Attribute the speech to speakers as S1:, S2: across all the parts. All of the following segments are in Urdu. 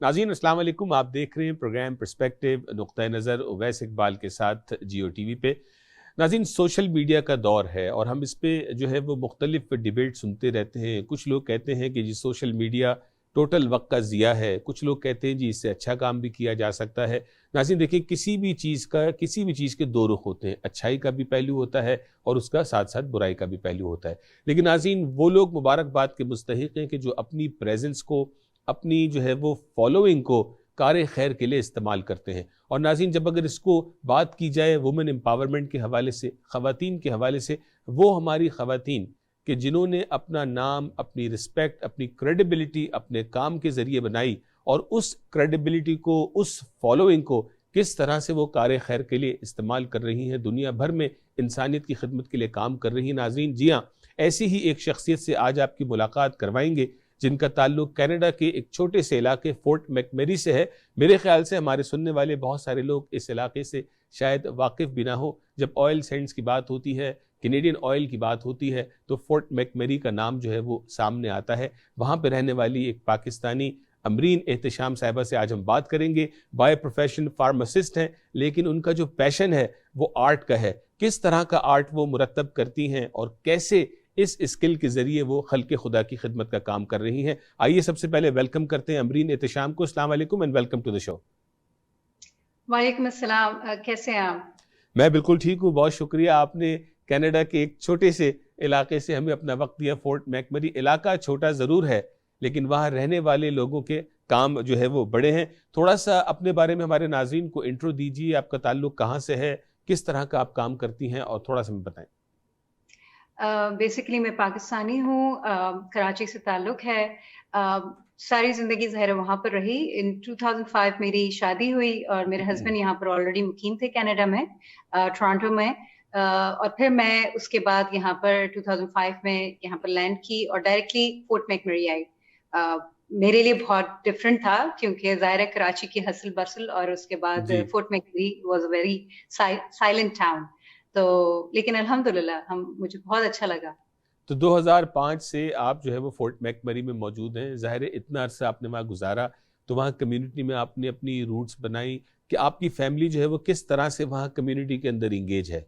S1: ناظرین السلام علیکم، آپ دیکھ رہے ہیں پروگرام پرسپیکٹیو نقطۂ نظر اویس اقبال کے ساتھ جیو ٹی وی پہ۔ ناظرین سوشل میڈیا کا دور ہے اور ہم اس پہ جو ہے وہ مختلف ڈیبیٹ سنتے رہتے ہیں۔ کچھ لوگ کہتے ہیں کہ جی سوشل میڈیا ٹوٹل وقت کا ضیاع ہے، کچھ لوگ کہتے ہیں جی اس سے اچھا کام بھی کیا جا سکتا ہے۔ ناظرین دیکھیں کسی بھی چیز کے دو رخ ہوتے ہیں، اچھائی کا بھی پہلو ہوتا ہے اور اس کا ساتھ ساتھ برائی کا بھی پہلو ہوتا ہے۔ لیکن ناظرین وہ لوگ مبارکباد کے مستحق ہیں کہ جو اپنی پریزنس کو، اپنی جو ہے وہ فالوئنگ کو کار خیر کے لیے استعمال کرتے ہیں۔ اور ناظرین جب اگر اس کو بات کی جائے وومن امپاورمنٹ کے حوالے سے، خواتین کے حوالے سے، وہ ہماری خواتین کہ جنہوں نے اپنا نام، اپنی رسپیکٹ، اپنی کریڈیبلٹی اپنے کام کے ذریعے بنائی، اور اس کریڈیبلٹی کو، اس فالوئنگ کو کس طرح سے وہ کار خیر کے لیے استعمال کر رہی ہیں، دنیا بھر میں انسانیت کی خدمت کے لیے کام کر رہی ہیں۔ ناظرین جی ہاں، ایسی ہی ایک شخصیت سے آج آپ کی ملاقات کروائیں گے جن کا تعلق کینیڈا کے ایک چھوٹے سے علاقے فورٹ میک میری سے ہے۔ میرے خیال سے ہمارے سننے والے بہت سارے لوگ اس علاقے سے شاید واقف بھی نہ ہو۔ جب آئل سینڈز کی بات ہوتی ہے، کینیڈین آئل کی بات ہوتی ہے، تو فورٹ میک میری کا نام جو ہے وہ سامنے آتا ہے۔ وہاں پہ رہنے والی ایک پاکستانی امرین احتشام صاحبہ سے آج ہم بات کریں گے۔ بائی پروفیشن فارماسسٹ ہیں، لیکن ان کا جو پیشن ہے وہ آرٹ کا ہے۔ کس طرح کا آرٹ وہ مرتب کرتی ہیں اور کیسے اس اسکل کے ذریعے وہ خلق خدا کی خدمت کا کام کر رہی ہیں۔ آئیے سب سے پہلے ویلکم کرتے ہیں امرین احتشام کو۔ السلام علیکم اینڈ ویلکم ٹو دی شو۔
S2: وعلیکم السلام، کیسے ہیں آپ؟
S1: میں بالکل ٹھیک ہوں، بہت شکریہ۔ آپ نے کینیڈا کے ایک چھوٹے سے علاقے سے ہمیں اپنا وقت دیا۔ فورٹ میک میری علاقہ چھوٹا ضرور ہے لیکن وہاں رہنے والے لوگوں کے کام جو ہے وہ بڑے ہیں۔ تھوڑا سا اپنے بارے میں ہمارے ناظرین کو انٹرو دیجیے، آپ کا تعلق کہاں سے ہے، کس طرح کا آپ کام کرتی ہیں، اور تھوڑا سا ہمیں بتائیں۔
S2: بیسیکلی میں پاکستانی ہوں، کراچی سے تعلق ہے۔ ساری زندگی ظاہر وہاں پر رہی۔ ان 2005 میری شادی ہوئی اور میرے ہسبینڈ یہاں پر آلریڈی مقیم تھے کینیڈا میں، ٹورانٹو میں، اور پھر میں اس کے بعد یہاں پر 2005 میں یہاں پر لینڈ کی اور ڈائریکٹلی فورٹ میک میری آئی۔ میرے لیے بہت ڈفرینٹ تھا کیونکہ ظاہر ہے کراچی کی ہسل بسل، اور اس کے بعد Fort McMurray was a very silent town, تو لیکن الحمدللہ مجھے بہت اچھا لگا۔
S1: تو 2005 سے آپ جو ہے وہ فورٹ میک میری میں موجود ہیں۔ ظاہر ہے اتنا عرصہ آپ نے وہاں گزارا تو وہاں کمیونٹی میں آپ نے اپنی روٹس بنائی، کہ آپ کی فیملی جو ہے وہ کس طرح سے وہاں کمیونٹی کے اندر انگیج ہے؟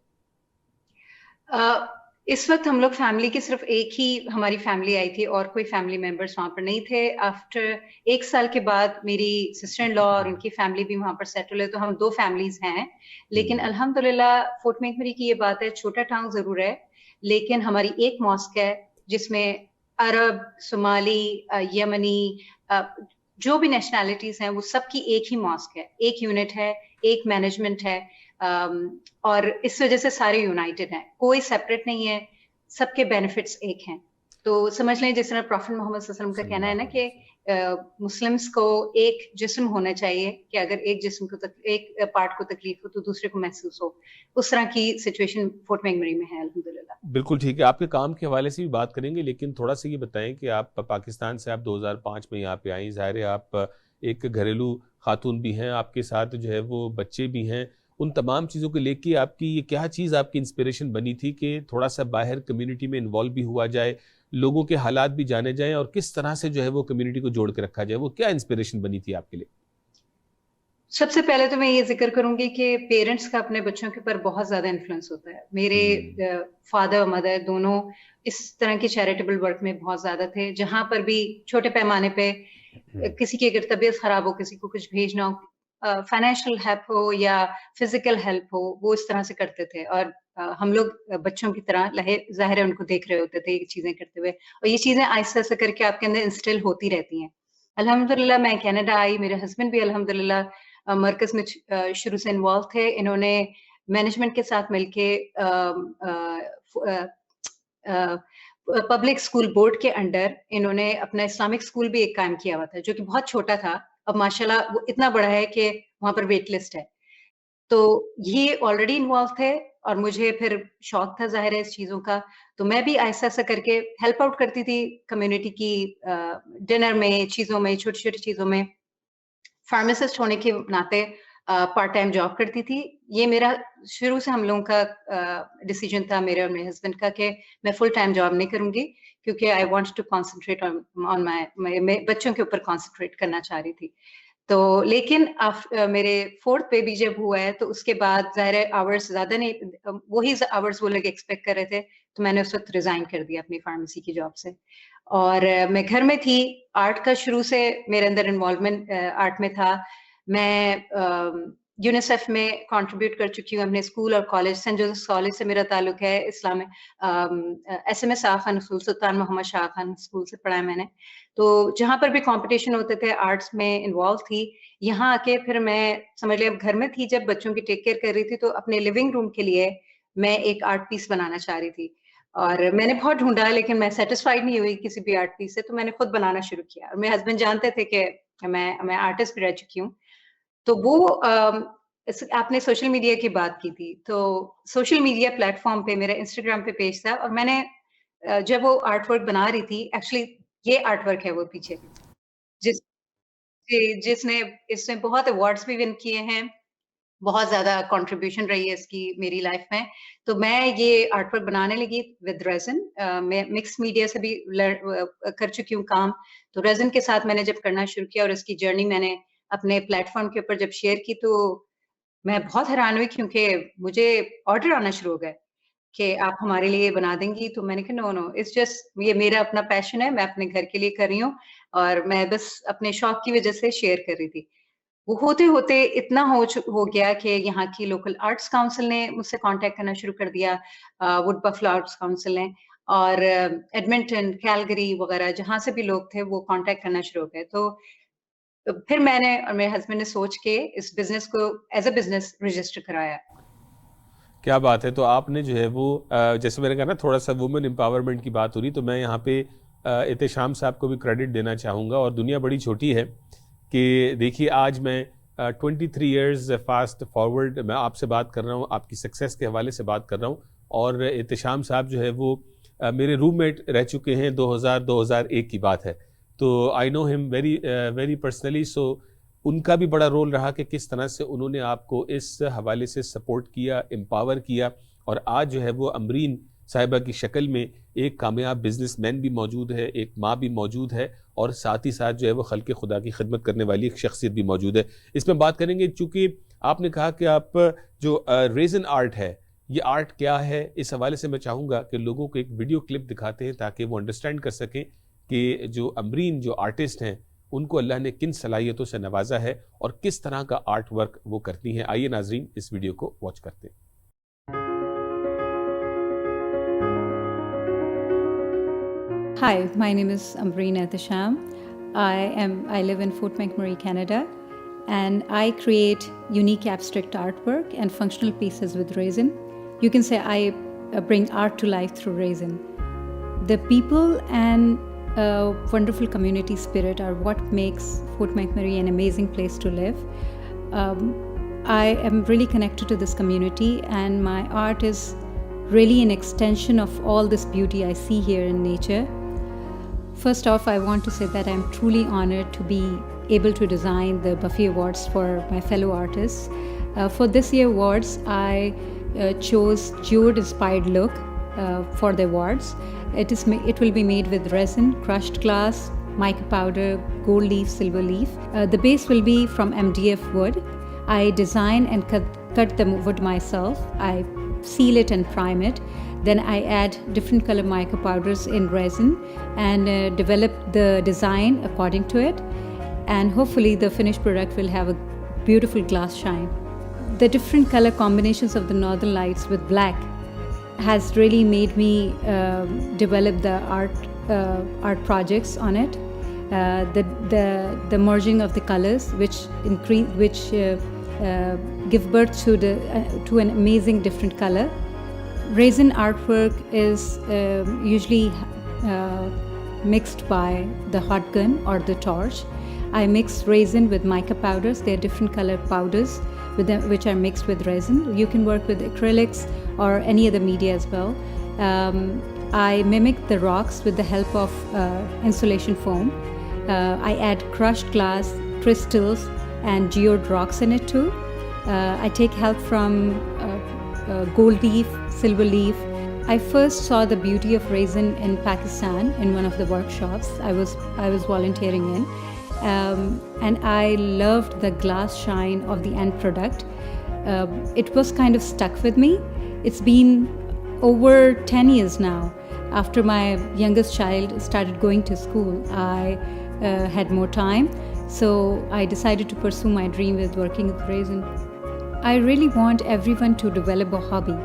S2: اس وقت ہم لوگ فیملی کی صرف ایک ہی ہماری فیملی آئی تھی، اور کوئی فیملی ممبرس وہاں پر نہیں تھے۔ آفٹر 1 سال کے بعد میری سسٹر ان لا اور ان کی فیملی بھی وہاں پر سیٹل ہے، تو ہم 2 فیملیز ہیں۔ لیکن الحمدللہ فورٹ میک میری کی یہ بات ہے، چھوٹا ٹاؤن ضرور ہے لیکن ہماری ایک ماسک ہے جس میں عرب، صومالی، یمنی، جو بھی نیشنلٹیز ہیں وہ سب کی ایک ہی ماسک ہے، ایک یونٹ ہے، ایک مینجمنٹ ہے، اور اس وجہ سے سارے یونائٹڈ ہیں، کوئی سیپریٹ نہیں ہے، سب کے بینیفٹس ایک ہیں۔ تو سمجھ لیں جس طرح پروفٹ محمد صلی اللہ علیہ وسلم کا کہنا ہے نا کہ مسلمس کو ایک جسم ہونا چاہیے، کہ اگر ایک جسم کو ایک پارٹ کو تکلیف ہو تو دوسرے کو محسوس ہو، اس طرح کی سچویشن فورٹ میک میری میں ہے الحمدللہ۔
S1: بالکل ٹھیک ہے، آپ کے کام کے حوالے سے بھی بات کریں گے، لیکن تھوڑا سا یہ بتائیں کہ آپ پاکستان سے آپ 2005 میں یہاں پہ آئیں، ظاہر ہے آپ ایک گھریلو خاتون بھی ہیں، آپ کے ساتھ جو ہے وہ بچے بھی ہیں، ان تمام چیزوں کو لے کے آپ کی یہ کیا چیز آپ کی انسپریشن بنی تھی کہ تھوڑا سا باہر کمیونٹی میں انوالو بھی ہوا جائے، لوگوں کے حالات بھی جانے جائیں، اور کس طرح سے جو ہے وہ کمیونٹی کو جوڑ کے رکھا جائے؟ وہ کیا انسپریشن بنی تھی آپ کے لیے؟
S2: سب سے پہلے تو میں یہ ذکر کروں گی کہ پیرنٹس کا اپنے بچوں کے اوپر بہت زیادہ انفلوئنس ہوتا ہے۔ میرے فادر اور مدر دونوں اس طرح کی چیریٹیبل ورک میں بہت زیادہ تھے، جہاں پر بھی چھوٹے پیمانے پہ کسی کی اگر طبیعت خراب ہو، کسی کو کچھ بھیجنا ہو، فائنینشیل ہیلپ ہو یا فزیکل ہیلپ ہو، وہ اس طرح سے کرتے تھے، اور ہم لوگ بچوں کی طرح ظاہر ہے ان کو دیکھ رہے ہوتے تھے یہ چیزیں کرتے ہوئے، اور یہ چیزیں آہستہ آہستہ کر کے آپ کے اندر انسٹل ہوتی رہتی ہیں۔ الحمدللہ میں کینیڈا آئی، میرے ہسبینڈ بھی الحمدللہ مرکز میں شروع سے انوالو تھے۔ انہوں نے مینجمنٹ کے ساتھ مل کے پبلک اسکول بورڈ کے انڈر انہوں نے اپنا اسلامک اسکول بھی ایک قائم کیا ہوا تھا، جو کہ بہت چھوٹا تھا، اب ماشاءاللہ وہ اتنا بڑا ہے کہ وہاں پر ویٹ لسٹ ہے۔ تو یہ آلریڈی انوالو تھے اور مجھے پھر شوق تھا ظاہر ہے اس چیزوں کا، تو میں بھی آہستہ آہستہ کر کے ہیلپ آؤٹ کرتی تھی کمیونٹی کی ڈنر میں، چیزوں میں، چھوٹی چھوٹی چیزوں میں۔ فارماسسٹ ہونے کے ناطے پارٹ ٹائم جاب کرتی تھی۔ یہ میرا شروع سے ہم لوگوں کا ڈیسیجن تھا، میرے اور میرے ہسبینڈ کا، کہ میں فل ٹائم جاب نہیں کروں گی، کیونکہ I want to concentrate on my بچوں کے اوپر کانسنٹریٹ کرنا چاہ رہی تھی۔ تو لیکن میرے 4th بیبی جب ہوا ہے تو اس کے بعد ظاہر ہے آورس زیادہ نہیں، وہی آورس وہ لوگ ایکسپیکٹ کر رہے تھے، تو میں نے اس وقت ریزائن کر دیا اپنی فارمیسی کی جاب سے، اور میں گھر میں تھی. آرٹ کا شروع سے میرے اندر انوالومنٹ آرٹ میں تھا. میں یونیسیف میں کنٹریبیوٹ کر چکی ہوں اپنے اسکول اور کالج. سینٹ جوزف کالج سے میرا تعلق ہے، اسلام ایس ایم ایس آغا خان اسکول، سلطان محمد شاہ خان اسکول سے پڑھا ہے میں نے. تو جہاں پر بھی کمپٹیشن ہوتے تھے آرٹس میں انوالو تھی. یہاں آ کے پھر میں سمجھ لیا گھر میں تھی جب بچوں کی ٹیک کیئر کر رہی تھی، تو اپنے لیونگ روم کے لیے میں ایک آرٹ پیس بنانا چاہ رہی تھی، اور میں نے بہت ڈھونڈا لیکن میں سیٹسفائیڈ نہیں ہوئی کسی بھی آرٹ پیس سے، تو میں نے خود بنانا شروع کیا. اور میرے ہسبینڈ جانتے تھے کہ میں آرٹسٹ بھی رہ چکی ہوں. تو وہ آپ نے سوشل میڈیا کی بات کی تھی، تو سوشل میڈیا پلیٹ فارم پہ میرا انسٹاگرام پہ پیج تھا، اور میں نے جب وہ آرٹ ورک بنا رہی تھی، ایکچولی یہ آرٹ ورک ہے وہ پیچھے جس جس نے اس میں بہت ایوارڈس بھی ون کیے ہیں، بہت زیادہ کنٹریبیوشن رہی ہے اس کی میری لائف میں. تو میں یہ آرٹ ورک بنانے لگی ود ریزن. میں مکس میڈیا سے بھی کر چکی ہوں کام، تو ریزن کے ساتھ میں نے جب کرنا شروع کیا اور اس کی جرنی میں نے اپنے پلیٹ فارم کے اوپر جب شیئر کی، تو میں بہت حیران ہوئی کیونکہ مجھے آرڈر آنا شروع ہو گئے کہ آپ ہمارے لیے بنا دیں گی. تو میں نے کہا نو اٹس جسٹ یہ میرا اپنا پیشن ہے، میں اپنے گھر کے لیے کر رہی ہوں، اور میں بس اپنے شوق کی وجہ سے شیئر کر رہی تھی. وہ ہوتے ہوتے اتنا ہو گیا کہ یہاں کی لوکل آرٹس کاؤنسل نے مجھ سے کانٹیکٹ کرنا شروع کر دیا، وڈ بفلو آرٹس کاؤنسل نے، اور ایڈمنٹن، کیلگری وغیرہ جہاں سے بھی لوگ تھے وہ کانٹیکٹ کرنا شروع ہو گئے. تو پھر میں نے اور میرے ہسبینڈ نے سوچ کے اس بزنس کو ایز اے بزنس رجسٹر کرایا.
S1: کیا بات ہے. تو آپ نے جو ہے وہ جیسے میں نے کہا نا تھوڑا سا وومن امپاورمنٹ کی بات ہو رہی، تو میں یہاں پہ احتشام صاحب کو بھی کریڈٹ دینا چاہوں گا. اور دنیا بڑی چھوٹی ہے کہ دیکھیے آج میں 23 ایئرز فاسٹ فارورڈ میں آپ سے بات کر رہا ہوں، آپ کی سکسیس کے حوالے سے بات کر رہا ہوں، اور احتشام صاحب جو ہے وہ میرے روم میٹ رہ چکے ہیں. 2001 کی بات ہے. تو آئی نو ہم ویری پرسنلی. سو ان کا بھی بڑا رول رہا کہ کس طرح سے انہوں نے آپ کو اس حوالے سے سپورٹ کیا، امپاور کیا، اور آج جو ہے وہ امرین صاحبہ کی شکل میں ایک کامیاب بزنس مین بھی موجود ہے، ایک ماں بھی موجود ہے، اور ساتھ ہی ساتھ جو ہے وہ خلق خدا کی خدمت کرنے والی ایک شخصیت بھی موجود ہے. اس میں بات کریں گے، چونکہ آپ نے کہا کہ آپ جو ریزن آرٹ ہے، یہ آرٹ کیا ہے، اس حوالے سے میں چاہوں گا کہ لوگوں کو ایک ویڈیو کلپ دکھاتے ہیں تاکہ وہ انڈرسٹینڈ کر سکیں کہ جو امرین جو آرٹسٹ ہیں ان کو اللہ نے کن صلاحیتوں سے نوازا ہے اور کس طرح کا آرٹ ورک وہ کرتی ہیں. آئیے ناظرین اس ویڈیو کو واچ کرتے ہیں.
S3: Hi, my name is Ambreen Ehtisham. I live in Fort McMurray, Canada, and I create unique abstract artwork and functional pieces with resin. You can say I bring art to life through resin. The people and wonderful community spirit are what makes Fort McMurray an amazing place to live. I am really connected to this community, and my art is really an extension of all this beauty I see here in nature. First off, I want to say that I'm truly honored to be able to design the Buffy Awards for my fellow artists. For this year's awards, I chose geode-inspired look for the awards. It will be made with resin, crushed glass, mica powder, gold leaf, silver leaf. The base will be from MDF wood. I design and cut the wood myself. I seal it and prime it. Then I add different color mica powders in resin and develop the design according to it. And hopefully the finished product will have a beautiful glass shine. The different color combinations of the northern lights with black has really made me develop the art projects on it. The merging of the colors which give birth to an amazing different color. Resin artwork is usually mixed by the hot gun or the torch. I mix resin with mica powders. They are different color powders which are mixed with resin. You can work with acrylics or any other media as well. I mimic the rocks with the help of insulation foam. I add crushed glass, crystals, and geode rocks in it too. I take help from gold leaf, silver leaf. I first saw the beauty of resin in Pakistan in one of the workshops I was volunteering in, and I loved the glass shine of the end product. It was kind of stuck with me. It's been over 10 years now. After my youngest child started going to school, I had more time, so I decided to pursue my dream with working with Raisin. I really want everyone to develop a hobby.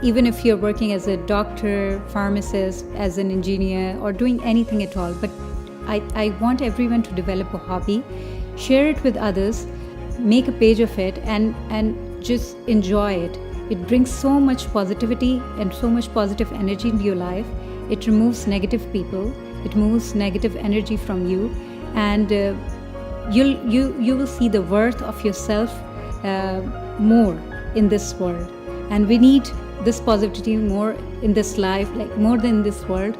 S3: Even if you're working as a doctor, pharmacist, as an engineer, or doing anything at all, but I want everyone to develop a hobby, share it with others, make a page of it, and just enjoy it. It brings so much positivity and so much positive energy into your life. It removes negative people. It moves negative energy from you, and you will see the worth of yourself more in this world. And we need this positivity more in this life, like more than this world,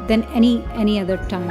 S3: than any other time.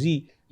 S1: Z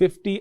S1: 50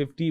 S1: 50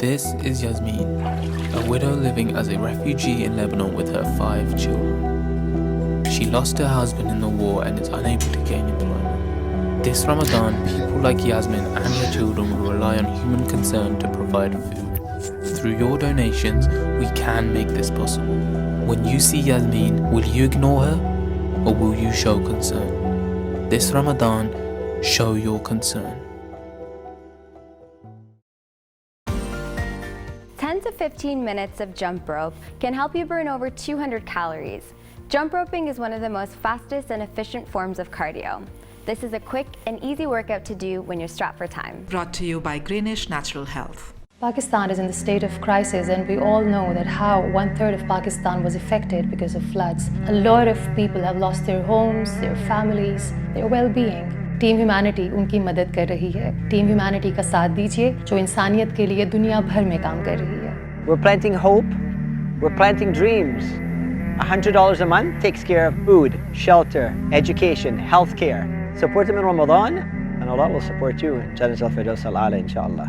S4: This is Yasmin, a widow living as a refugee in Lebanon with her 5 children. She lost her husband in the war and is unable to gain employment. This Ramadan, people like Yasmin and her children will rely on human concern to provide food. Through your donations, we can make this possible. When you see Yasmin, will you ignore her or will you show concern? This Ramadan, show your concern.
S5: 10 to 15 minutes of jump rope can help you burn over 200 calories. Jump roping is one of the most fastest and efficient forms of cardio. This is a quick and easy workout to do when you're strapped for time.
S6: Brought to you by Greenish Natural Health.
S7: Pakistan is in the state of crisis, and we all know that how 1/3 of Pakistan was affected because of floods. A lot of people have lost their homes, their families, their well-being. Team humanity in کی مدد کر رہی ہے. ٹیم ہیومینٹی کا ساتھ دیجیے جو انسانیت کے لیے دنیا بھر میں کام کر رہی ہے.
S8: We're planting hope. We're planting dreams. $100 a month takes care of food, shelter, education, health care. Support them in Ramadan and Allah will support you in Jannat al-Firdaus al-A'la inshallah.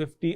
S1: 50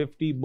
S1: 50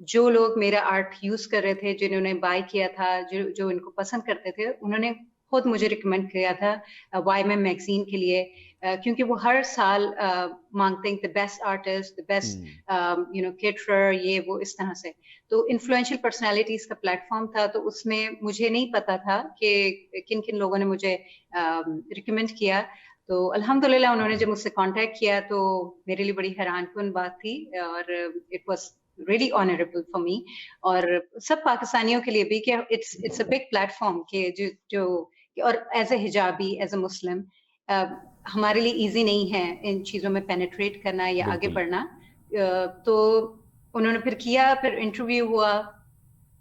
S2: جو لوگ میرا آرٹ یوز کر رہے تھے, جنہوں نے بائی کیا تھا, جو ان کو پسند کرتے تھے, انہوں نے خود مجھے ریکمینڈ کیا تھا YMM میگزین کے لیے, کیونکہ وہ ہر سال مانگتے ہیں the best artist, the best caterer, یہ وہ اس طرح سے. تو انفلوئنشل پرسنالٹیز کا پلیٹ فارم تھا, تو اس میں مجھے نہیں پتا تھا کہ کن کن لوگوں نے مجھے ریکمینڈ کیا. تو الحمدللہ انہوں نے جب مجھ سے کانٹیکٹ کیا تو میرے لیے بڑی حیران کن بات تھی, اور it was really honorable for me, اور سب پاکستانیوں کے لیے بھی, کہ it's a big platform کہ جو اور ایز اے حجابی, ایز اے مسلم, ہمارے لیے ایزی نہیں ہے ان چیزوں میں پینیٹریٹ کرنا یا آگے بڑھنا. تو انہوں نے پھر کیا, پھر انٹرویو ہوا,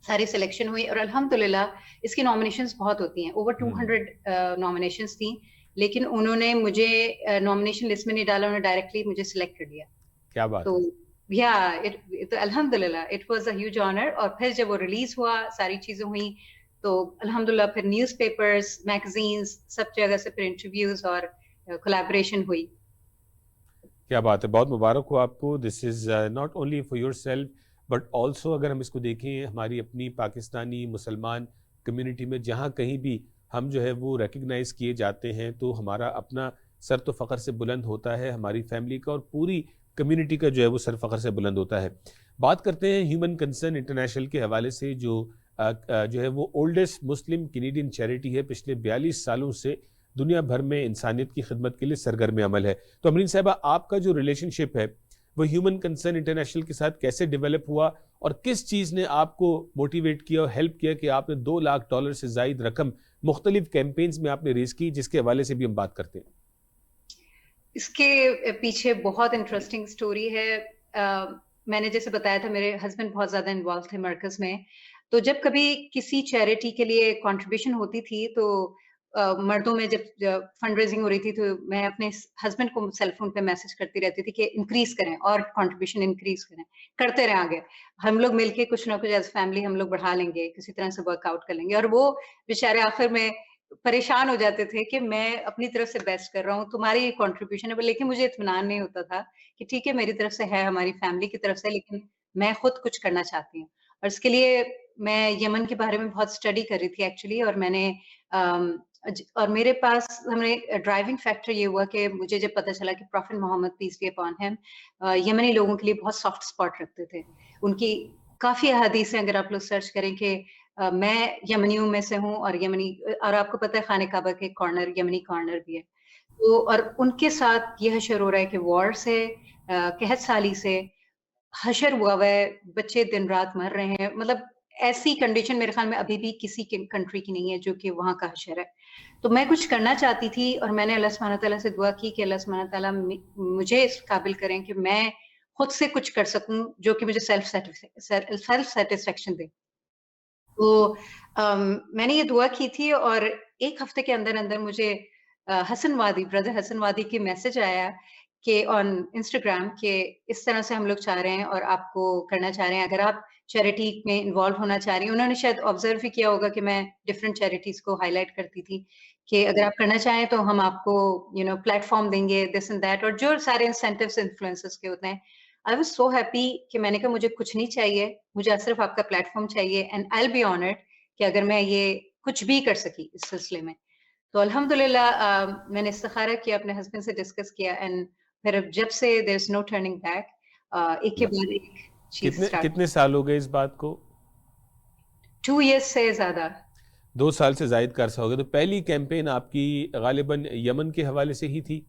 S2: ساری سلیکشن ہوئی, اور الحمدللہ اس کی نامینیشنز بہت ہوتی ہیں, اوور 200 نامینیشنز تھیں, لیکن انہوں نے مجھے نامینیشن لسٹ میں نہیں ڈالا, انہوں نے ڈائریکٹلی مجھے سلیکٹ کر لیا.
S1: کیا بات.
S2: تو الحمدللہ it was a huge owner. اور پھر جب وہ ریلیز ہوا, ساری چیزیں ہوئیں, تو الحمدللہ پھر نیوز پیپرز, میگزینز, سب جگہ سے پھر انٹرویوز اور کولیبریشن ہوئی.
S1: کیا بات ہے, بہت مبارک ہو آپ کو. This is not only for yourself but also اگر ہم اس کو دیکھیں ہماری اپنی پاکستانی مسلمان کمیونٹی میں جہاں کہیں بھی ہم جو ہے وہ ریکگنائز کیے جاتے ہیں تو ہمارا اپنا سر تو فخر سے بلند ہوتا ہے, ہماری فیملی کا اور پوری کمیونٹی کا جو ہے وہ سر فخر سے بلند ہوتا ہے. بات کرتے ہیں ہیومن کنسرن انٹرنیشنل کے حوالے سے, جو ہے وہ اولڈسٹ مسلم کینیڈین چیریٹی ہے, پچھلے 42 سالوں سے دنیا بھر میں انسانیت کی خدمت کے لیے سرگرم عمل ہے. تو امرین صاحبہ, آپ کا جو ریلیشن شپ ہے وہ ہیومن کنسرن انٹرنیشنل کے ساتھ کیسے ڈیولپ ہوا, اور کس چیز نے آپ کو موٹیویٹ کیا اور ہیلپ کیا کہ آپ نے $2 لاکھ سے زائد رقم مختلف کیمپینز میں آپ نے ریز کی, جس کے حوالے سے بھی ہم بات کرتے ہیں.
S2: اس کے پیچھے بہت انٹرسٹنگ سٹوری ہے. میں نے جیسے بتایا تھا, میرے ہسبینڈ بہت زیادہ انوالو تھے مرکز میں, تو جب کبھی کسی چیریٹی کے لیے کنٹریبیوشن ہوتی تھی تو مردوں میں جب فنڈ ریزنگ ہو رہی تھی تو میں اپنے ہسبینڈ کو سیل فون پہ میسج کرتی رہتی تھی کہ انکریز کریں اور کنٹریبیوشن انکریز کریں, کرتے رہیں آگے, ہم لوگ مل کے کچھ نہ کچھ ایز فیملی ہم لوگ بڑھا لیں گے, کسی طرح سے ورک آؤٹ کر لیں گے. اور وہ بیچارے آخر میں پریشان ہو جاتے تھے کہ میں اپنی طرف سے بیسٹ کر رہا ہوں, تمہاری کنٹریبیوشن ہے, لیکن مجھے اطمینان نہیں ہوتا تھا کہ ٹھیک ہے میری طرف سے ہے, ہماری فیملی کی طرف سے, لیکن میں خود کچھ کرنا چاہتی ہوں. اور اس کے لیے میں یمن کے بارے میں بہت اسٹڈی کر رہی تھی ایکچولی, اور میں نے اور میرے پاس ہمیں ڈرائیونگ فیکٹر یہ ہوا کہ مجھے جب پتا چلا کہ prophet Muhammad peace be upon him یمنی لوگوں کے لیے بہت سافٹ اسپاٹ رکھتے تھے. ان کی کافی احادیث ہیں, اگر آپ لوگ سرچ کریں کہ میں یمنیوں میں سے ہوں, اور یمنی, اور آپ کو پتہ ہے خانہ کعبہ کے کارنر یمنی کارنر بھی ہے. تو اور ان کے ساتھ یہ حشر ہو رہا ہے کہ وار سے, قحط سالی سے حشر ہوا ہے, بچے دن رات مر رہے ہیں. مطلب ایسی کنڈیشن میرے خیال میں ابھی بھی کسی کنٹری کی نہیں ہے جو کہ وہاں کا حشر ہے. تو میں کچھ کرنا چاہتی تھی, اور میں نے اللہ سبحانہ تعالیٰ سے دعا کی کہ اللہ سبحانہ تعالیٰ مجھے اس قابل کریں کہ میں خود سے کچھ کر سکوں جو کہ مجھے سیلف سیٹسفیکشن دے. تو میں نے یہ دعا کی تھی, اور ایک ہفتے کے اندر اندر مجھے برادر حسن وادی کی میسج آیا کہ آن انسٹاگرام کہ اس طرح سے ہم لوگ چاہ رہے ہیں اور آپ کو کرنا چاہ رہے ہیں, اگر آپ چیریٹی میں انوالو ہونا چاہ رہی ہیں. انہوں نے شاید آبزرو بھی کیا ہوگا کہ میں ڈفرینٹ چیریٹیز کو ہائی لائٹ کرتی تھی کہ اگر آپ کرنا چاہیں تو ہم آپ کو پلیٹ فارم دیں گے, دس اینڈ دیٹ, اور جو سارے انسینٹیوز انفلوئنسز کے ہوتے ہیں. آئی واز سو ہیپی کہ میں نے کہا مجھے کچھ نہیں چاہیے, مجھے صرف آپ کا پلیٹ فارم چاہیے, and I will be honoured کہ اگر میں یہ کچھ بھی کر سکی اس سلسلے میں. تو الحمدللہ میں نے استخارہ کیا, اپنے ہسبینڈ سے ڈسکس کیا, اینڈ پھر جب سے دیر از نو ٹرننگ بیک, ایک کے بعد ایک چیز.
S1: کتنے سال ہو گئے اس بات کو؟
S2: 2 years سے زیادہ.
S1: 2 سال سے زائد کا عرصہ ہو گیا. تو پہلی کیمپین آپ کی غالباً یمن کے حوالے سے ہی تھی؟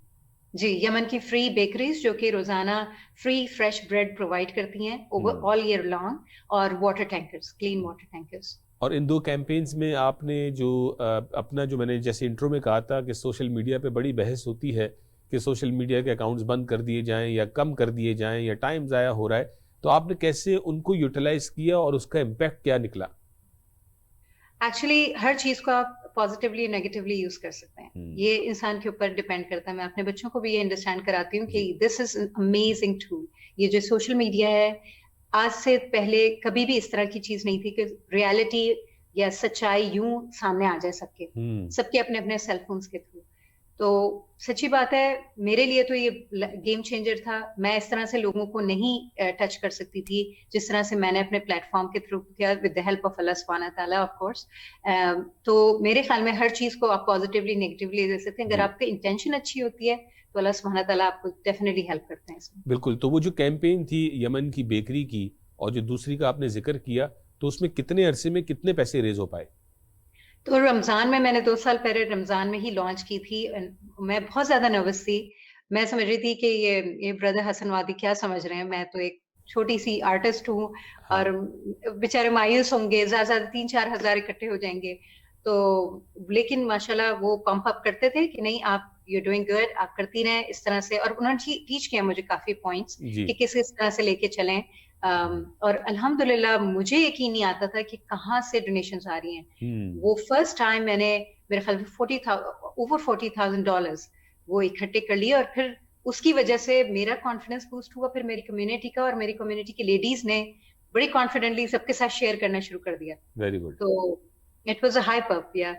S2: جی, یمن کی فری بیکریز جو کہ روزانہ فری فریش بریڈ پرووائڈ کرتی ہیں آل ایئر لانگ, اور water tankers, clean water tankers.
S1: اور ان 2 کیمپینز میں آپ نے جو اپنا جو میں نے جیسے انٹرو میں کہا تھا کہ سوشل میڈیا پہ بڑی بحث ہوتی ہے کہ سوشل میڈیا کے اکاؤنٹس بند کر دیے جائیں یا کم کر دیے جائیں یا ٹائم ضائع ہو رہا ہے, تو آپ نے کیسے ان کو یوٹیلائز کیا اور اس کا امپیکٹ کیا نکلا؟
S2: ایکچولی ہر چیز کو آپ پازیٹیولی نیگیٹیولی یوز کر سکتے ہیں, یہ انسان کے اوپر ڈپینڈ کرتا ہے. میں اپنے بچوں کو بھی یہ انڈرسٹینڈ کراتی ہوں کہ دس از این امیزنگ ٹول. یہ جو سوشل میڈیا ہے, آج سے پہلے کبھی بھی اس طرح کی چیز نہیں تھی کہ ریالٹی یا سچائی یوں سامنے آ جائے سب کے اپنے اپنے سیل فونس کے تھرو. تو سچی بات ہے میرے لیے تو یہ گیم چینجر تھا. میں اس طرح سے لوگوں کو نہیں ٹچ کر سکتی تھی جس طرح سے میں نے اپنے پلیٹ فارم کے تھرو کیا, ود دا ہیلپ آف اللہ سبحانہ تعالیٰ آف کورس. تو میرے خیال میں ہر چیز کو آپ پازیٹیولی نیگیٹیولی دے سکتے ہیں. اگر آپ کی انٹینشن اچھی ہوتی ہے تو اللہ سبحانہ تعالیٰ آپ کو ڈیفینیٹلی ہیلپ کرتے ہیں اس میں.
S1: بالکل. تو وہ جو کیمپین تھی یمن کی بیکری کی اور جو دوسری کا آپ نے ذکر کیا, تو اس میں کتنے عرصے میں کتنے پیسے ریز ہو پائے؟
S2: تو رمضان میں نے 2 سال پہلے رمضان میں ہی لانچ کی تھی. میں بہت زیادہ نروس تھی. میں سمجھ رہی تھی کہ یہ بردر حسن وادی کیا سمجھ رہے ہیں, میں تو ایک چھوٹی سی آرٹسٹ ہوں اور بیچارے مایوس ہوں گے, زیادہ زیادہ 3-4 ہزار اکٹھے ہو جائیں گے. تو لیکن ماشاءاللہ وہ پمپ اپ کرتے تھے کہ نہیں آپ یو ڈوئنگ گڈ, آپ کرتی رہیں اس طرح سے. اور انہوں نے ٹیچ کیا مجھے کافی پوائنٹس کہ کس طرح سے لے کے چلیں. اور الحمدللہ مجھے یقین نہیں آتا تھا کہ کہاں سے ڈونیشنز آ رہی ہیں. وہ فرسٹ ٹائم میں نے میرے خیال میں اوور $40,000 وہ اکٹھے کر لیے, اور پھر اس کی وجہ سے میرا کانفیڈنس بوسٹ ہوا. پھر میری کمیونٹی کا, اور میری کمیونٹی کی لیڈیز نے بڑی کانفیڈنٹلی سب کے ساتھ شیئر کرنا شروع کر دیا.
S1: Very good.
S2: تو اٹ واز اے ہائپ اپ. یا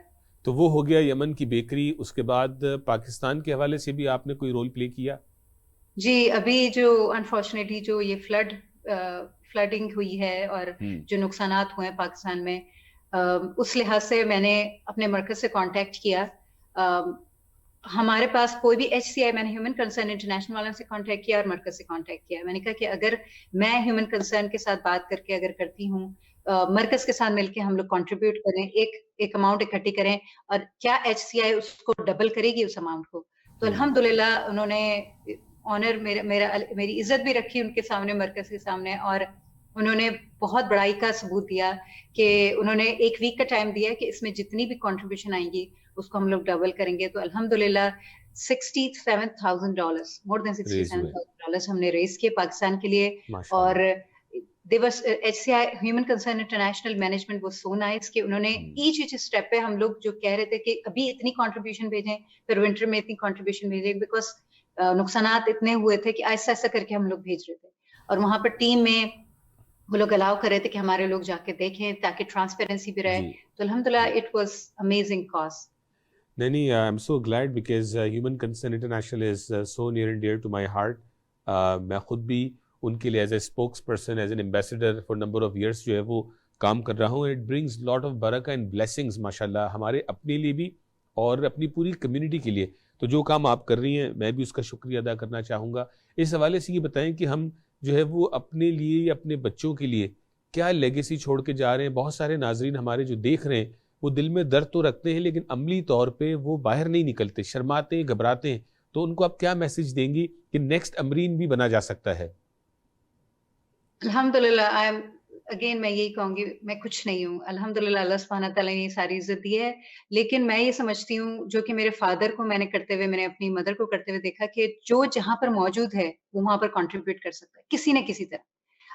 S1: تو وہ ہو گیا یمن کی بیکری. اس کے بعد پاکستان کے حوالے سے بھی آپ نے کوئی رول پلے کیا؟
S2: جی, ابھی جو انفارچونیٹلی جو یہ فلڈنگ ہوئی ہے اور جو نقصانات ہوئے ہیں پاکستان میں, اس لحاظ سے میں نے اپنے مرکز سے کانٹیکٹ کیا. ہمارے پاس کوئی بھی HCI, میں نے ہیومن کنسرن انٹرنیشنل والوں سے کانٹیکٹ کیا اور مرکز سے کانٹیکٹ کیا. میں نے کہا کہ اگر میں ہیومن کنسرن کے ساتھ بات کر کے اگر کرتی ہوں, مرکز کے ساتھ مل کے ہم لوگ کنٹریبیوٹ کریں, ایک اماؤنٹ اکٹھی کریں, اور کیا HCI اس کو ڈبل کرے گی اس اماؤنٹ کو. تو الحمدللہ انہوں نے آنر میری عزت بھی رکھی ان کے سامنے, مرکز کے سامنے, اور انہوں نے بہت بڑائی کا ثبوت دیا کہ انہوں نے 1 ویک کا ٹائم دیا کہ اس میں جتنی بھی کنٹریبیوشن آئیں گی اس کو ہم لوگ ڈبل کریں گے. تو الحمدللہ $67,000 مور دین $67,000 ہم نے ریز کیے پاکستان کے لیے. اور HCI human concern international management was so nice کہ انہوں نے ایچ اسٹیپ پہ ہم لوگ جو کہہ رہے تھے کہ ابھی اتنی کنٹریبیوشن بھیجیں, پھر ونٹر میں اتنی کنٹریبیوشن بھیجیں, بیکاز نقصانات اتنے ہوئے تھے کہ ایسا ایسا کر کے ہم لوگ بھیج رہے تھے. اور وہاں پر ٹیم میں وہ لوگ الاؤ کر رہے تھے کہ ہمارے لوگ جا کے دیکھیں تاکہ ٹرانسپیرنسی بھی رہے. تو الحمدللہ اٹ واز امیزنگ کاز.
S1: نہیں, I am so glad because human concern international is so near and dear to my heart. میں خود بھی ان کے لیے as a spokesperson, as an ambassador for number of years جو ہے وہ کام کر رہا ہوں. اٹ برنگز لاٹ آف برکہ اینڈ بلیسنگز ماشاء اللہ ہمارے اپنے لیے بھی اور اپنی پوری کمیونٹی کے لیے. تو جو کام آپ کر رہی ہیں میں بھی اس کا شکریہ ادا کرنا چاہوں گا. اس حوالے سے یہ بتائیں کہ ہم جو ہے وہ اپنے لیے یا اپنے بچوں کے لیے کیا لیگیسی چھوڑ کے جا رہے ہیں. بہت سارے ناظرین ہمارے جو دیکھ رہے ہیں وہ دل میں درد تو رکھتے ہیں لیکن عملی طور پہ وہ باہر نہیں نکلتے, شرماتے ہیں, گھبراتے ہیں. تو ان کو آپ کیا میسج دیں گی کہ نیکسٹ امرین بھی بنا جا سکتا ہے؟
S2: الحمدللہ اگین میں یہی کہوں گی, میں کچھ نہیں ہوں. الحمدللہ اللہ سبحانہ تعالیٰ نے یہ ساری عزت دی ہے. لیکن میں یہ سمجھتی ہوں جو کہ میرے فادر کو میں نے کرتے ہوئے, میں نے اپنی مدر کو کرتے ہوئے دیکھا کہ جو جہاں پر موجود ہے وہ وہاں پر کنٹریبیوٹ کر سکتا ہے کسی نہ کسی طرح.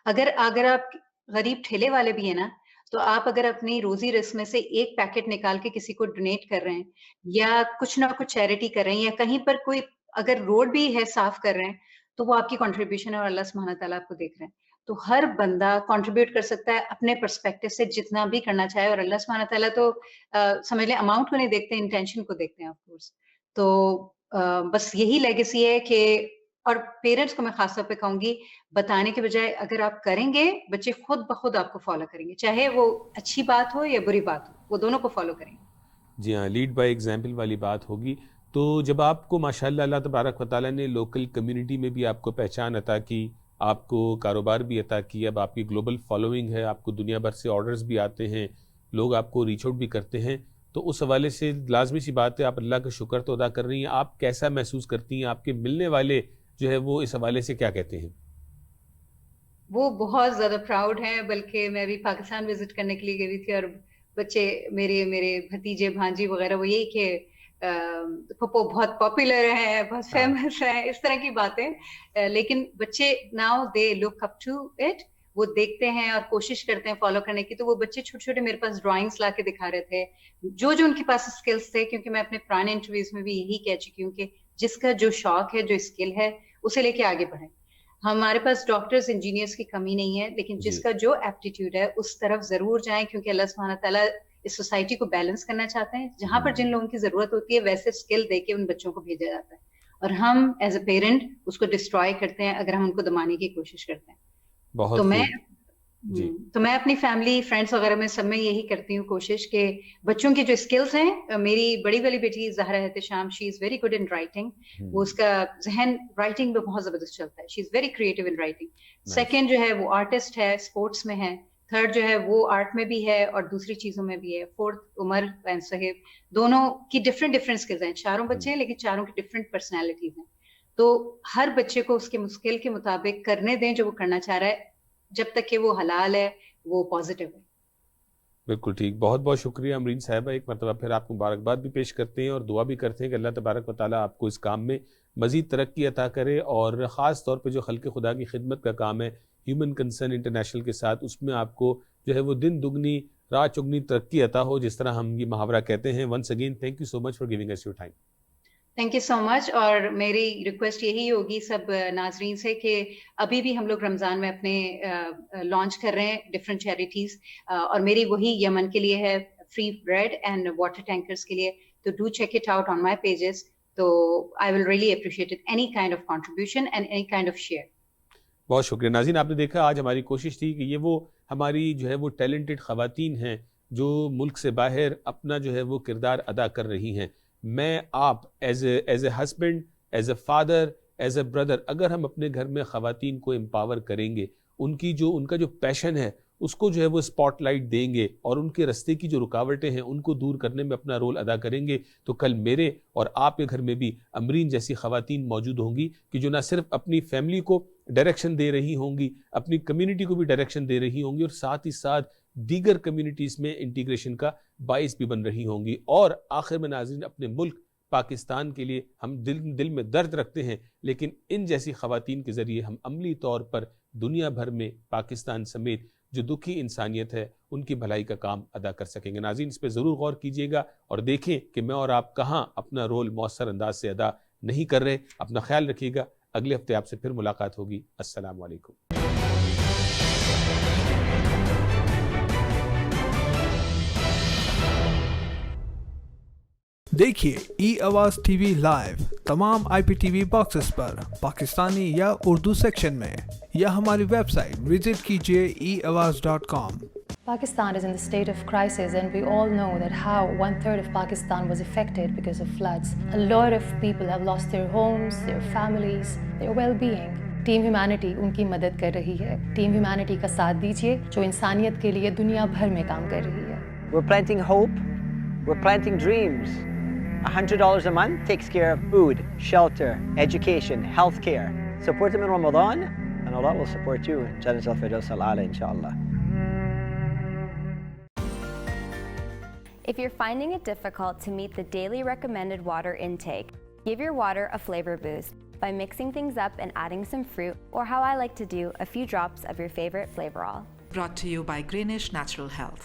S2: اگر آپ غریب ٹھیلے والے بھی ہیں نا, تو آپ اگر اپنی روزی رزق میں سے ایک پیکٹ نکال کے کسی کو ڈونیٹ کر رہے ہیں یا کچھ نہ کچھ چیریٹی کر رہے ہیں, یا کہیں پر کوئی اگر روڈ بھی ہے صاف کر رہے ہیں, تو وہ آپ کی کنٹریبیوشن ہے اور اللہ سبحانہ تعالیٰ آپ کو دیکھ رہے ہیں. تو ہر بندہ کنٹریبیوٹ کر سکتا ہے اپنے پرسپیکٹو سے جتنا بھی کرنا چاہے, اور اللہ سبحانہ تعالیٰ تو سمجھ لیں اماؤنٹ کو نہیں دیکھتے, انٹینشن کو دیکھتے ہیں آف کورس. تو بس یہی لیگیسی ہے کہ, اور پیرنٹس کو میں خاص طور پہ کہوں گی بتانے کے بجائے اگر آپ کریں گے بچے خود بخود آپ کو فالو کریں گے, چاہے وہ اچھی بات ہو یا بری بات ہو, وہ دونوں کو فالو کریں گے.
S1: جی ہاں, لیڈ بائی ایگزامپل والی بات ہوگی. تو جب آپ کو ماشاءاللہ اللہ تبارک و تعالیٰ نے لوکل کمیونٹی میں بھی آپ کو پہچان عطا کی, آپ کو کاروبار بھی عطا کی, اب آپ کی گلوبل فالوئنگ ہے, آپ کو دنیا بھر سے آرڈرز بھی آتے ہیں, لوگ آپ کو ریچ آؤٹ بھی کرتے ہیں, تو اس حوالے سے لازمی سی بات ہے آپ اللہ کا شکر تو ادا کر رہی ہیں. آپ کیسا محسوس کرتی ہیں؟ آپ کے ملنے والے جو ہے وہ اس حوالے سے کیا کہتے ہیں؟
S2: وہ بہت زیادہ پراؤڈ ہیں, بلکہ میں بھی پاکستان وزٹ کرنے کے لیے گئی تھی اور بچے میرے بھتیجے بھانجی وغیرہ وہ یہی کہ پپو بہت پاپولر ہیں, بہت فیمس ہیں, اس طرح کی باتیں. لیکن بچے now they look up to it, وہ دیکھتے ہیں اور کوشش کرتے ہیں فالو کرنے کی. تو وہ بچے چھوٹے چھوٹے میرے پاس ڈرائنگس لا کے دکھا رہے تھے, جو ان کے پاس اسکلس تھے, کیونکہ میں اپنے پرانے انٹرویوز میں بھی یہی کہہ چکی ہوں کہ جس کا جو شوق ہے, جو اسکل ہے, اسے لے کے آگے بڑھیں. ہمارے پاس ڈاکٹرز انجینئرس کی کمی نہیں ہے, لیکن جس کا جو ایپٹیٹیوڈ ہے اس طرف ضرور جائیں, کیونکہ اللہ سبحانہ تعالیٰ اس سوسائٹی کو بیلنس کرنا چاہتے ہیں. جہاں پر جن لوگوں کی ضرورت ہوتی ہے ویسے اسکل دے کے ان بچوں کو بھیجا جاتا ہے, اور ہم ایز اے پیرنٹ اس کو ڈسٹروائے کرتے ہیں اگر ہم ان کو دبانے کی کوشش کرتے ہیں. تو میں اپنی فیملی فرینڈس وغیرہ میں سب میں یہی کرتی ہوں کوشش کہ بچوں کی جو اسکلس ہیں, میری بڑی والی بیٹی Zahra Ehtisham, she is very good in writing, وہ اس کا ذہن رائٹنگ میں بہت زبردست چلتا ہے, she is very creative in writing. Second جو ہے وہ آرٹسٹ ہے, اسپورٹس میں ہے. تھرڈ جو ہے وہ آرٹ میں بھی ہے اور دوسری چیزوں میں بھی ہے. فورتھ عمر اینڈ صہیب, دونوں کی ڈفرینٹ اسکلز ہیں. چاروں بچے ہیں لیکن چاروں کی ڈفرینٹ پرسنالٹیز ہیں. تو ہر بچے کو اس کے اسکل کے مطابق کرنے دیں جو وہ کرنا چاہ رہا ہے, جب تک کہ وہ حلال ہے, وہ پازیٹیو ہے.
S1: بالکل ٹھیک. بہت بہت شکریہ امرین صاحبہ. ایک مرتبہ پھر آپ کو مبارکباد بھی پیش کرتے ہیں اور دعا بھی کرتے ہیں کہ اللہ تبارک و تعالیٰ آپ کو اس کام میں مزید ترقی عطا کرے, اور خاص طور پہ جو خلق خدا کی خدمت کا کام ہے ہیومن کنسرن انٹرنیشنل کے ساتھ, اس میں آپ کو جو ہے وہ دن دگنی رات چگنی ترقی عطا ہو, جس طرح ہم یہ محاورہ کہتے ہیں. Once again thank you so much for giving us your time.
S2: Thank you so much. اور میری ریکویسٹ یہی ہوگی سب ناظرین سے کہ ابھی بھی ہم لوگ رمضان میں اپنے لانچ کر رہے ہیں ڈفرینٹ چیریٹیز, اور میری وہی یمن کے لیے ہے, free bread and water tankers کے لیے. تو do check it out on my pages. تو I will really appreciate it, any kind of contribution and any kind of share.
S1: بہت شکریہ. ناظرین, آپ نے دیکھا آج ہماری کوشش تھی کہ یہ وہ ہماری جو ہے وہ ٹیلنٹڈ خواتین ہیں جو ملک سے باہر اپنا جو ہے وہ کردار ادا کر رہی ہیں. میں آپ as a husband, as a father, as a brother, اگر ہم اپنے گھر میں خواتین کو امپاور کریں گے, ان کا جو پیشن ہے اس کو جو ہے وہ اسپاٹ لائٹ دیں گے, اور ان کے رستے کی جو رکاوٹیں ہیں ان کو دور کرنے میں اپنا رول ادا کریں گے, تو کل میرے اور آپ کے گھر میں بھی امرین جیسی خواتین موجود ہوں گی کہ جو نہ صرف اپنی فیملی کو ڈائریکشن دے رہی ہوں گی, اپنی کمیونٹی کو بھی ڈائریکشن دے رہی ہوں گی, اور ساتھ ہی ساتھ دیگر کمیونٹیز میں انٹیگریشن کا باعث بھی بن رہی ہوں گی. اور آخر میں ناظرین, اپنے ملک پاکستان کے لیے ہم دل میں درد رکھتے ہیں, لیکن ان جیسی خواتین کے ذریعے ہم عملی طور پر دنیا بھر میں پاکستان سمیت جو دکھی انسانیت ہے ان کی بھلائی کا کام ادا کر سکیں گے. ناظرین, اس پہ ضرور غور کیجئے گا اور دیکھیں کہ میں اور آپ کہاں اپنا رول مؤثر انداز سے ادا نہیں کر رہے. اپنا خیال رکھیے گا. اگلے ہفتے آپ سے پھر ملاقات ہوگی. السلام علیکم.
S9: دیکھیے ای آواز ٹی وی لائیو تمام آئی پی ٹی وی باکسز پر پاکستانی یا اردو سیکشن میں, یا ہماری ویب سائٹ وزٹ کیجیے eawaz.com.
S7: Pakistan is in the state of crisis, and we all know that how 1/3 of Pakistan was affected because of floods. A lot of people have lost their homes, their families, their well-being. Team humanity in کی مدد کر رہی ہے. ٹیم ہیومینٹی کا ساتھ دیجیے جو انسانیت کے لیے دنیا بھر میں کام کر رہی ہے.
S8: We're planting hope. We're planting dreams. $100 a month takes care of food, shelter, education, healthcare. Support them in Ramadan, and Allah will support you in Jannat al-Firdaus al-A'la, inshallah.
S5: If you're finding it difficult to meet the daily recommended water intake, give your water a flavor boost by mixing things up and adding some fruit, or how I like to do, a few drops of your favorite Flavorol.
S6: Brought to you by Greenish Natural Health.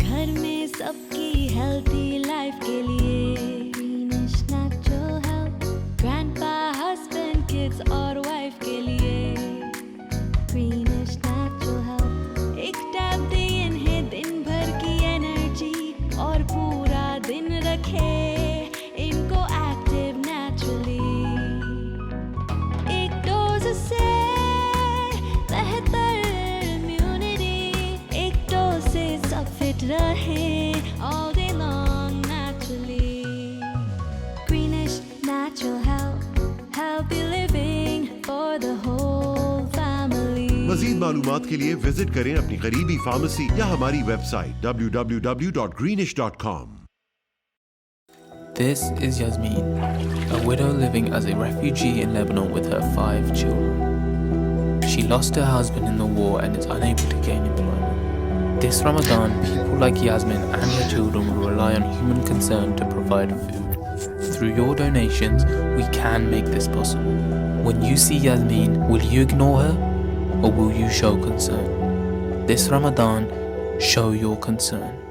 S10: گھر میں سب کی ہیلتھی لائف کے لیے گرینش نیچرل ہیلتھ, گرینڈ پا, ہسبینڈ, کڈس اور وائف کے لیے گرینش نیچرل ہیلتھ. ایک ٹیب دے انہیں دن بھر کی انرجی اور پورا دن رکھے ان کو ایکٹیو نیچرلی. ایک ڈوز سے بہتر امیونٹی, ایک ڈوز سے سب فٹ رہے all day long naturally. Greenish Natural Health, healthy living for the whole family.
S11: مزید معلومات کے لیے وزٹ کریں اپنی قریبی فارمیسی یا ہماری website www.greenish.com.
S4: This is Yasmin, a widow living as a refugee in Lebanon with her 5 children. She lost her husband in the war and is unable to gain employment. This Ramadan, people like Yasmin and her children will rely on human concern to provide food. Through your donations, we can make this possible. When you see Yasmin, will you ignore her or will you show concern? This Ramadan, show your concern.